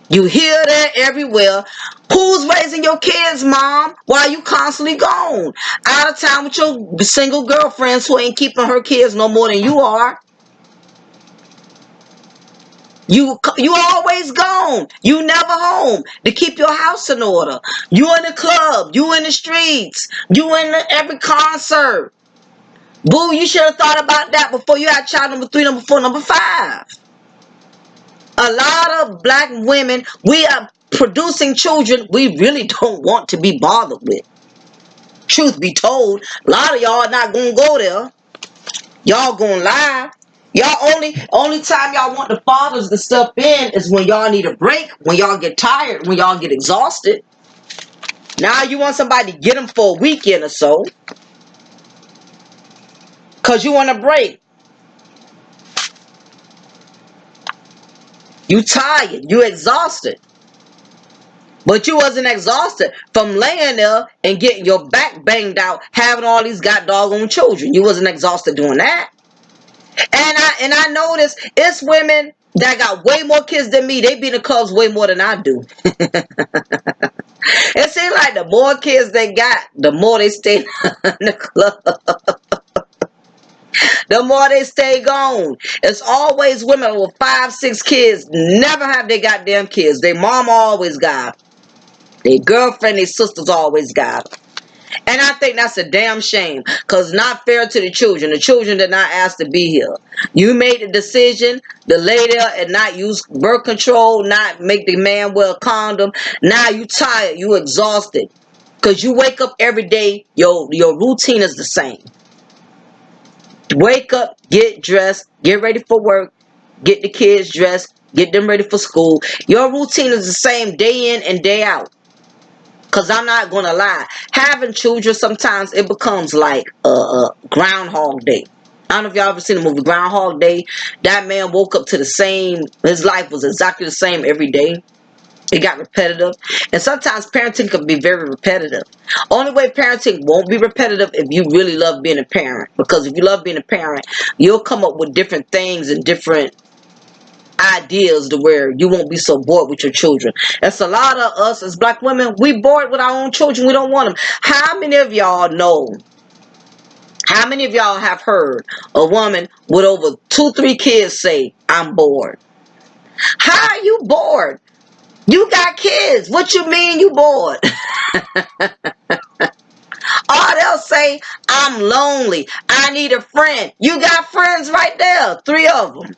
You hear that everywhere. Who's raising your kids, mom? Why you constantly gone? Out of town with your single girlfriends who ain't keeping her kids no more than you are. You always gone. You never home to keep your house in order. You in the club. You in the streets. You in every concert. Boo, you should have thought about that before you had child number 3, number 4, number 5. A lot of black women, we are producing children we really don't want to be bothered with. Truth be told, a lot of y'all are not gonna go there. Y'all gonna lie. Y'all only time y'all want the fathers to step in is when y'all need a break, when y'all get tired, when y'all get exhausted. Now you want somebody to get them for a weekend or so, cause you want a break. You tired, you exhausted. But you wasn't exhausted from laying there and getting your back banged out, having all these god doggone children. You wasn't exhausted doing that. And I noticed it's women that got way more kids than me. They be in the clubs way more than I do. It seems like the more kids they got, the more they stay in the club. The more they stay gone. It's always women with 5, 6 kids. Never have they goddamn kids. Their mama always got. Their girlfriend, their sisters always got. And I think that's a damn shame. Because not fair to the children. The children did not ask to be here. You made the decision to lay there and not use birth control. Not make the man wear a condom. Now you tired. You exhausted. Because you wake up every day. Your routine is the same. Wake up. Get dressed. Get ready for work. Get the kids dressed. Get them ready for school. Your routine is the same day in and day out. Because I'm not going to lie. Having children, sometimes it becomes like a Groundhog Day. I don't know if y'all ever seen the movie Groundhog Day. That man woke up to the same. His life was exactly the same every day. It got repetitive. And sometimes parenting can be very repetitive. Only way parenting won't be repetitive if you really love being a parent. Because if you love being a parent, you'll come up with different things and different ideas to where you won't be so bored with your children. That's a lot of us as black women, we bored with our own children. We don't want them. How many of y'all know, how many of y'all have heard a woman with over 2, 3 kids say, I'm bored? How are you bored? You got kids. What you mean you bored? Or they'll say, I'm lonely. I need a friend. You got friends right there. 3 of them.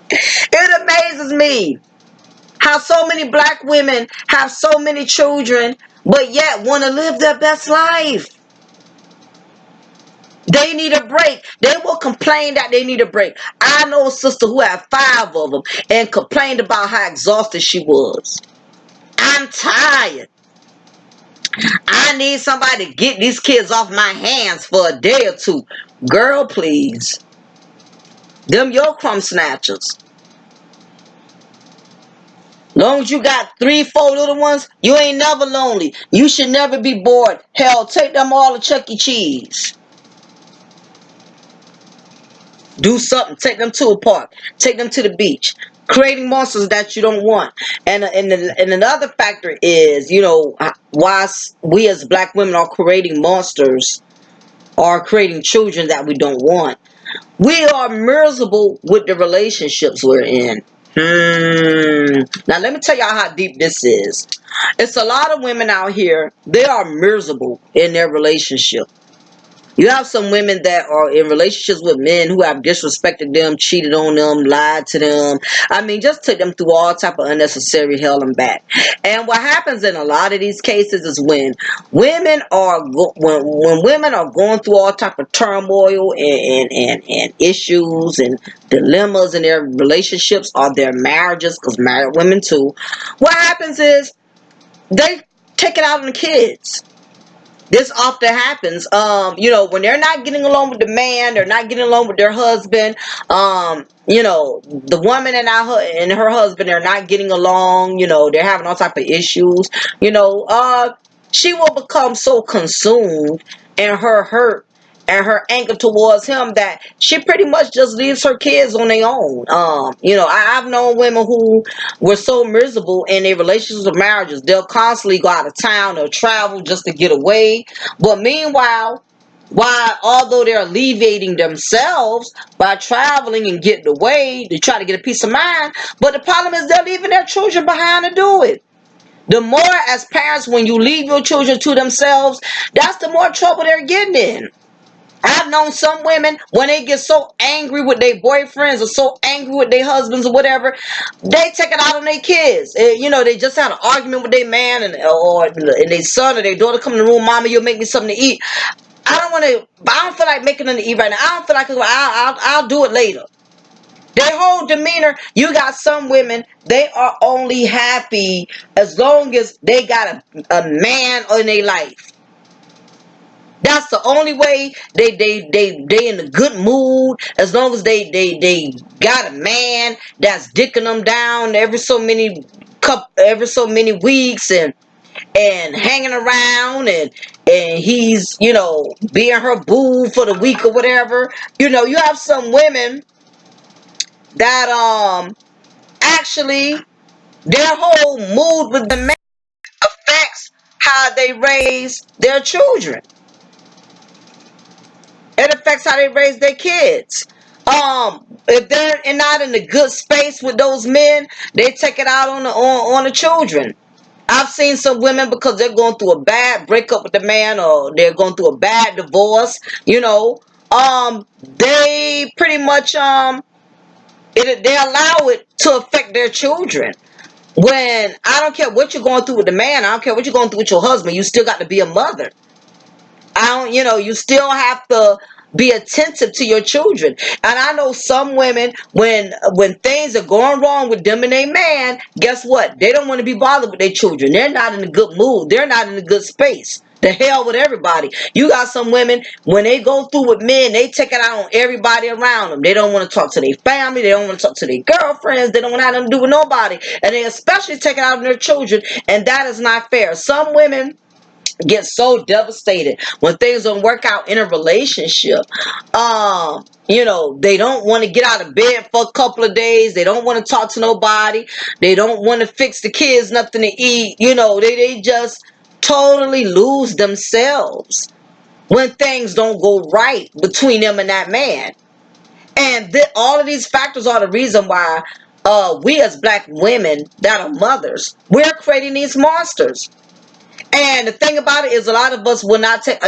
It amazes me how so many black women have so many children, but yet want to live their best life. They need a break. They will complain that they need a break. I know a sister who had 5 of them and complained about how exhausted she was. I'm tired. I need somebody to get these kids off my hands for a day or 2. Girl, please. Them your crumb snatchers. Long as you got 3, 4 little ones, you ain't never lonely. You should never be bored. Hell, take them all to Chuck E. Cheese. Do something. Take them to a park. Take them to the beach. Creating monsters that you don't want. And another factor is, why we as black women are creating monsters or creating children that we don't want. We are miserable with the relationships we're in. Now let me tell y'all how deep this is. It's a lot of women out here, they are miserable in their relationship. You have some women that are in relationships with men who have disrespected them, cheated on them, lied to them. I mean, just took them through all type of unnecessary hell and back. And what happens in a lot of these cases is when when women are going through all type of turmoil and issues and dilemmas in their relationships or their marriages, because married women too, what happens is they take it out on the kids. This often happens. When they're not getting along with the man, they're not getting along with their husband. The woman and her husband are not getting along. They're having all type of issues. She will become so consumed in her hurt and her anger towards him that she pretty much just leaves her kids on their own. I've known women who were so miserable in their relationships or marriages. They'll constantly go out of town or travel just to get away. But meanwhile, although they're alleviating themselves by traveling and getting away to try to get a peace of mind, but the problem is they're leaving their children behind to do it. The more as parents, when you leave your children to themselves, that's the more trouble they're getting in. I've known some women, when they get so angry with their boyfriends or so angry with their husbands or whatever, they take it out on their kids. They just had an argument with their man and their son or their daughter come in the room, Mama, you'll make me something to eat. I don't feel like making them to eat right now. I don't feel like I'll do it later. Their whole demeanor, you got some women, they are only happy as long as they got a man in their life. That's the only way they in a good mood, as long as they got a man that's dicking them down every so many weeks and hanging around and he's being her boo for the week or whatever. You have some women that actually their whole mood with the man affects how they raise their children. It affects how they raise their kids. If they're not in a good space with those men, they take it out on the children. I've seen some women, because they're going through a bad breakup with the man or they're going through a bad divorce, they pretty much they allow it to affect their children. When I don't care what you're going through with the man, I don't care what you're going through with your husband, you still got to be a mother. You still have to be attentive to your children. And I know some women, when things are going wrong with them and their man, guess what? They don't want to be bothered with their children. They're not in a good mood. They're not in a good space. The hell with everybody. You got some women, when they go through with men, they take it out on everybody around them. They don't want to talk to their family. They don't want to talk to their girlfriends. They don't want to have nothing to do with nobody. And they especially take it out on their children. And that is not fair. Some women get so devastated when things don't work out in a relationship. They don't want to get out of bed for a couple of days. They don't want to talk to nobody. They don't want to fix the kids nothing to eat. They just totally lose themselves when things don't go right between them and that man. And all of these factors are the reason why we as black women that are mothers, we're creating these monsters. And the thing about it is, a lot of us will not take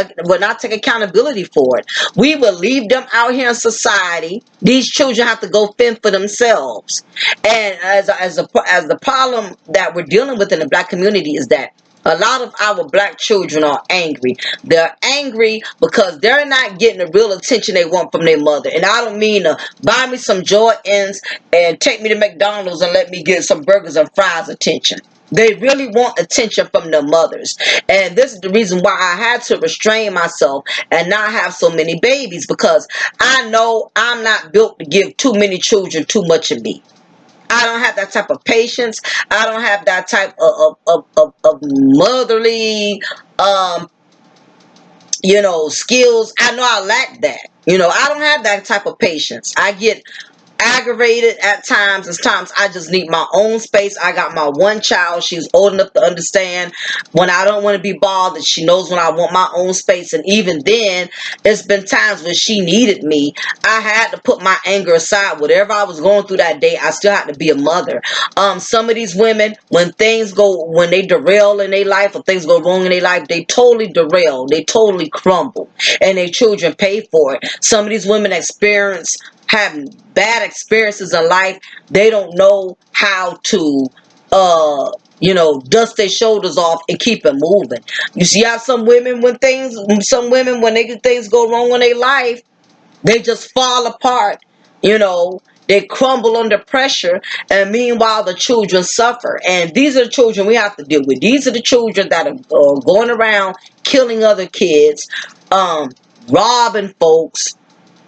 accountability for it. We will leave them out here in society. These children have to go fend for themselves. And as the problem that we're dealing with in the black community is that a lot of our black children are angry. They're angry because they're not getting the real attention they want from their mother. And I don't mean to buy me some Jordans and take me to McDonald's and let me get some burgers and fries attention. They really want attention from their mothers. And this is the reason why I had to restrain myself and not have so many babies, because I know I'm not built to give too many children too much of me. I don't have that type of patience. I don't have that type of motherly skills. I know I lack that. I don't have that type of patience. I get aggravated at times. It's times I just need my own space. I got my one child. She's old enough to understand when I don't want to be bothered. She knows when I want my own space. And even then, it's been times when she needed me. I had to put my anger aside. Whatever I was going through that day, I still had to be a mother. Some of these women, when they derail in their life or things go wrong in their life, they totally derail. They totally crumble. And their children pay for it. Some of these women having bad experiences in life. They don't know how to dust their shoulders off and keep it moving. You see how some women when things go wrong in their life, they just fall apart. They crumble under pressure, and meanwhile the children suffer. And these are the children we have to deal with. These are the children that are going around killing other kids, robbing folks,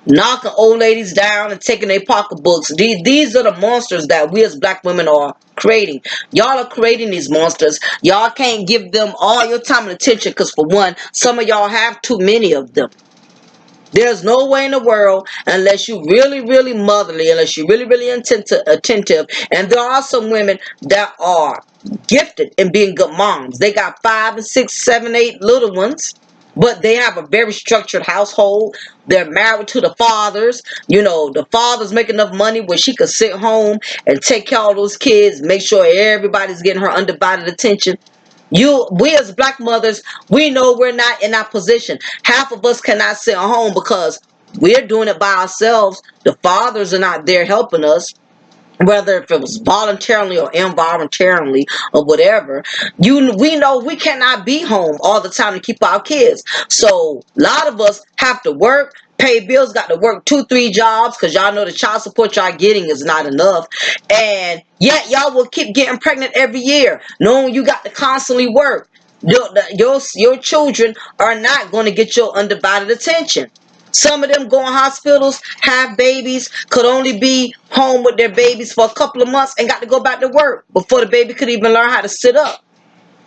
knocking old ladies down and taking their pocketbooks. These are the monsters that we as black women are creating. Y'all are creating these monsters. Y'all can't give them all your time and attention because, for one, some of y'all have too many of them. There's no way in the world, unless you really, really motherly, unless you really, really attentive. And there are some women that are gifted in being good moms. They got 5 and 6, 7, 8 little ones, but they have a very structured household. They're married to the fathers. The father's making enough money where she could sit home and take care of those kids, make sure everybody's getting her undivided attention. We as black mothers, we know we're not in that position. Half of us cannot sit at home because we're doing it by ourselves. The fathers are not there helping us, whether if it was voluntarily or involuntarily or whatever. We know we cannot be home all the time to keep our kids. So a lot of us have to work, pay bills, got to work 2-3 jobs because y'all know the child support y'all getting is not enough. And yet y'all will keep getting pregnant every year, knowing you got to constantly work. Your children are not going to get your undivided attention. Some of them go in hospitals, have babies, could only be home with their babies for a couple of months and got to go back to work before the baby could even learn how to sit up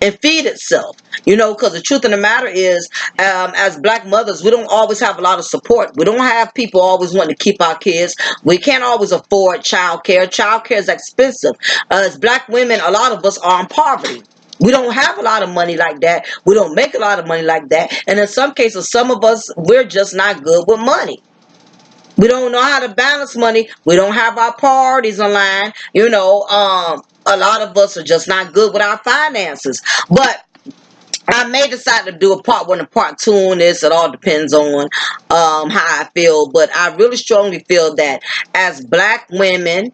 and feed itself. Because the truth of the matter is, as black mothers, we don't always have a lot of support. We don't have people always wanting to keep our kids. We can't always afford child care. Child care is expensive. As black women, a lot of us are in poverty. We don't have a lot of money like that. We don't make a lot of money like that. And in some cases, some of us, we're just not good with money. We don't know how to balance money. We don't have our priorities aligned. A lot of us are just not good with our finances. But I may decide to do a part 1 and part 2 on this. It all depends on how I feel. But I really strongly feel that as black women,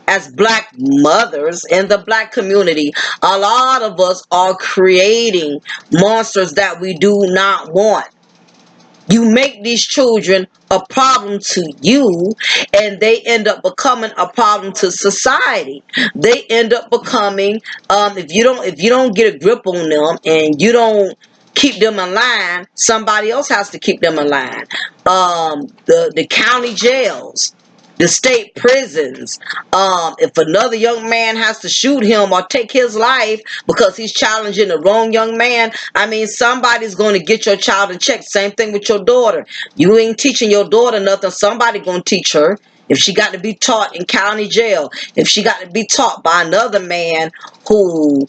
as black mothers in the black community, a lot of us are creating monsters that we do not want. You make these children a problem to you, and they end up becoming a problem to society. They end up becoming, if you don't get a grip on them and you don't keep them in line, somebody else has to keep them in line. The county jails, the state prisons. If another young man has to shoot him or take his life because he's challenging the wrong young man, somebody's going to get your child in check. Same thing with your daughter. You ain't teaching your daughter nothing. Somebody going to teach her. If she got to be taught in county jail, if she got to be taught by another man who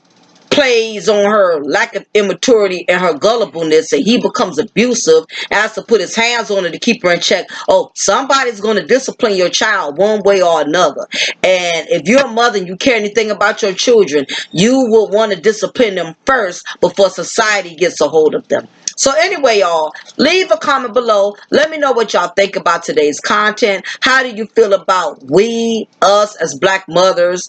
plays on her lack of immaturity and her gullibleness, and he becomes abusive and has to put his hands on her to keep her in check. Somebody's going to discipline your child one way or another. And if you're a mother and you care anything about your children, you will want to discipline them first before society gets a hold of them. So anyway, y'all, leave a comment below. Let me know what y'all think about today's content. How do you feel about us as black mothers,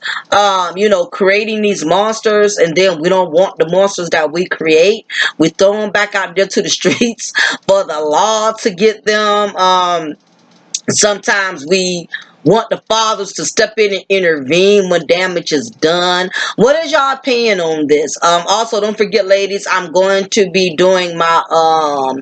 creating these monsters, and then we don't want the monsters that we create. We throw them back out there to the streets for the law to get them. Sometimes we want the fathers to step in and intervene when damage is done. What is your opinion on this? Also, don't forget, ladies, I'm going to be doing my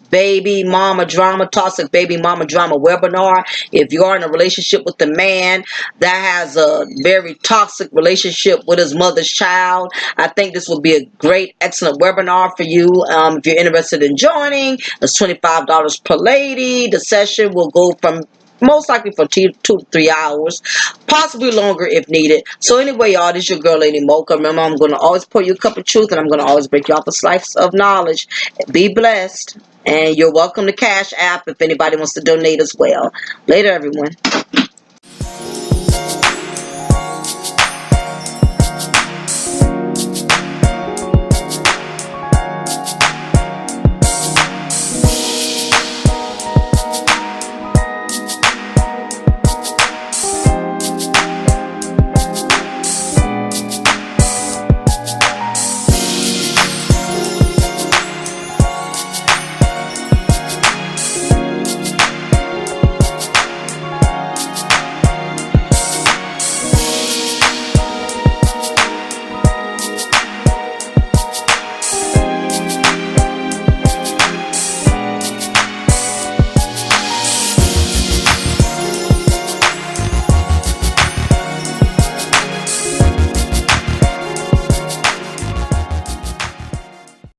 baby mama drama, toxic baby mama drama webinar. If you are in a relationship with a man that has a very toxic relationship with his mother's child, I think this will be a great, excellent webinar for you. If you're interested in joining, it's $25 per lady. The session will go from most likely for 2 to 3 hours, possibly longer if needed. So anyway, y'all, this is your girl, Lady Mocha. Remember, I'm going to always pour you a cup of truth, and I'm going to always break you off a slice of knowledge. Be blessed. And you're welcome to Cash App if anybody wants to donate as well. Later, everyone.